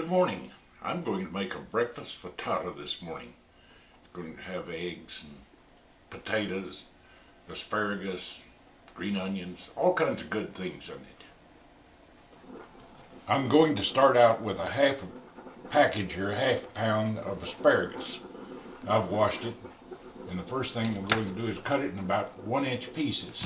Good morning. I'm going to make a breakfast frittata this morning. I'm going to have eggs and potatoes, asparagus, green onions, all kinds of good things in it. I'm going to start out with a half package or half a pound of asparagus. I've washed it, and the first thing we're going to do is cut it in about 1-inch pieces.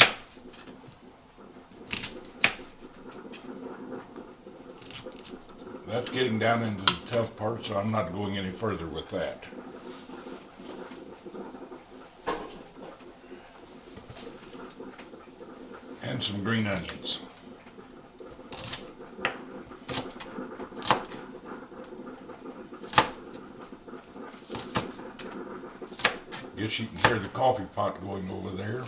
That's getting down into the tough part, so I'm not going any further with that. And some green onions. Guess you can hear the coffee pot going over there.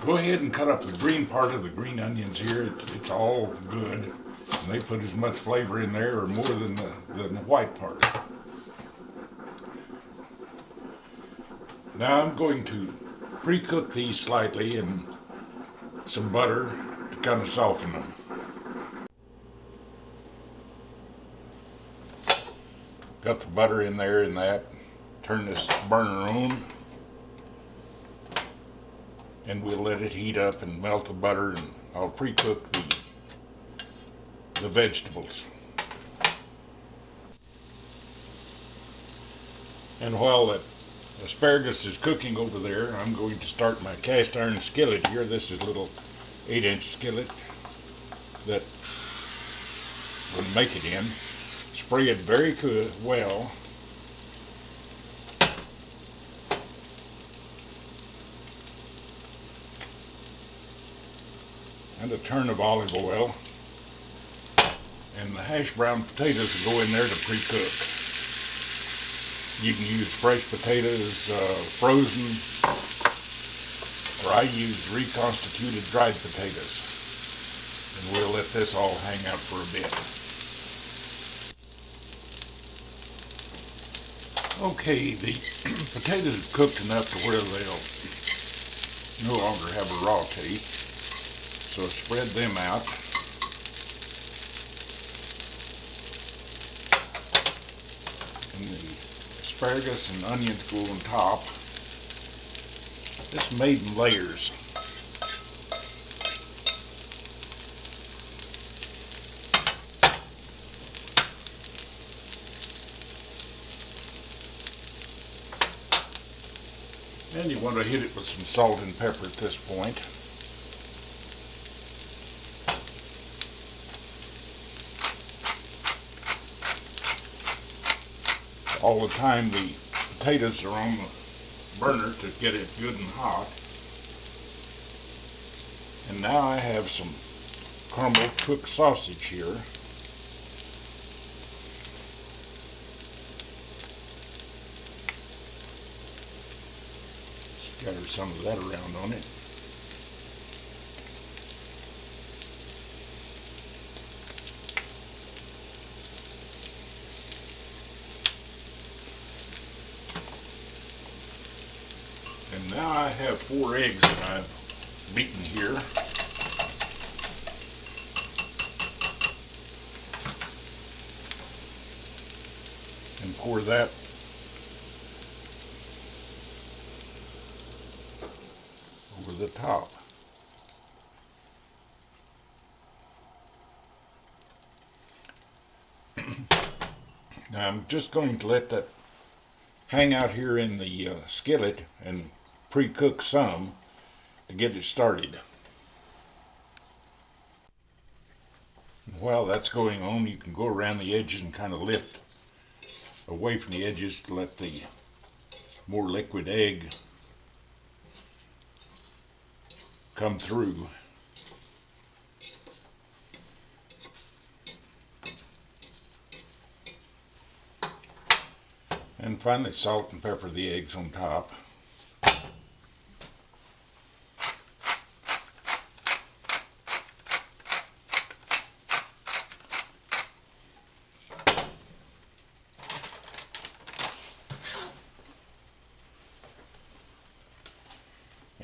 Go ahead and cut up the green part of the green onions here. It's all good. And they put as much flavor in there or more than the white part. Now I'm going to pre-cook these slightly in some butter to kind of soften them. Got the butter in there and that. Turn this burner on. And we'll let it heat up and melt the butter, and I'll pre-cook the vegetables. And while that asparagus is cooking over there, I'm going to start my cast iron skillet here. This is a little 8-inch skillet that we'll make it in. Spray it very well. And a turn of olive oil, and the hash brown potatoes will go in there to pre-cook. You can use fresh potatoes, frozen, or I use reconstituted dried potatoes. And we'll let this all hang out for a bit. Okay, the potatoes are cooked enough to where they'll no longer have a raw taste. So spread them out. And the asparagus and onions go on top. This is made in layers. And you want to hit it with some salt and pepper at this point. All the time the potatoes are on the burner to get it good and hot. And now I have some caramel cooked sausage here. Scatter some of that around on it. And now I have 4 eggs that I've beaten here. And pour that over the top. Now I'm just going to let that hang out here in the skillet and pre-cook some to get it started. And while that's going on, you can go around the edges and kind of lift away from the edges to let the more liquid egg come through. And finally salt and pepper the eggs on top.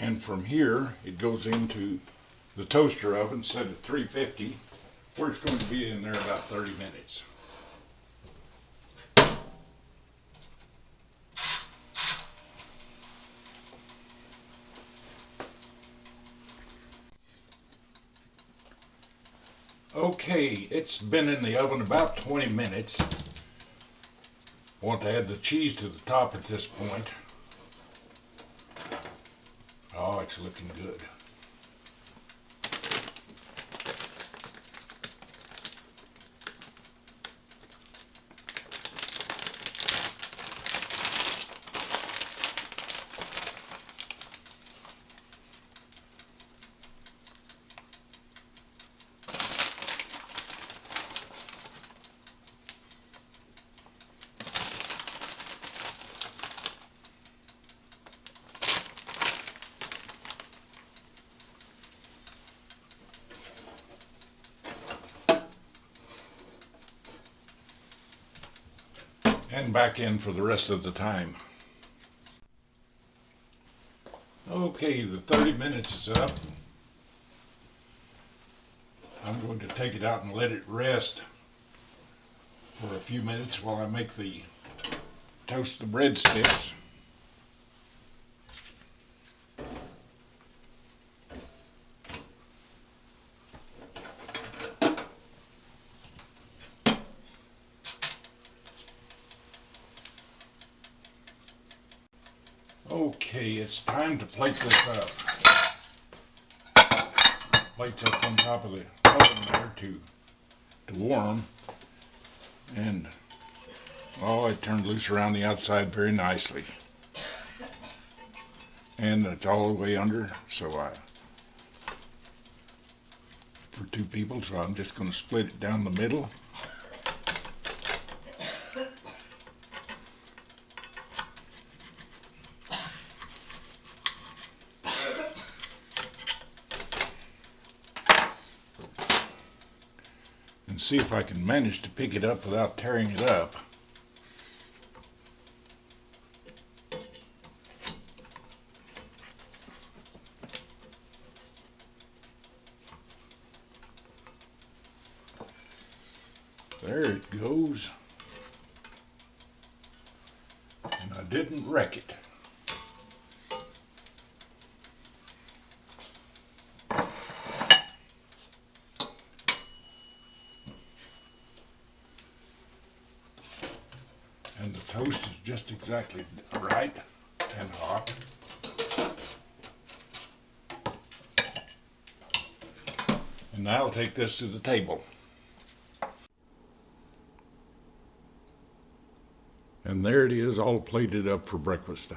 And from here it goes into the toaster oven set at 350 We're just going to be in there about 30 minutes. Okay, it's been in the oven about 20 minutes. Want to add the cheese to the top at this point. Oh, it's looking good. And back in for the rest of the time. Okay, the 30 minutes is up. I'm going to take it out and let it rest for a few minutes while I toast the breadsticks. Okay, it's time to plate this up. Plates up on top of the oven there to warm. And oh, it turned loose around the outside very nicely. And it's all the way under, for two people, so I'm just going to split it down the middle. And see if I can manage to pick it up without tearing it up. There it goes. And I didn't wreck it. And the toast is just exactly right and hot. And now I'll take this to the table. And there it is, all plated up for breakfast.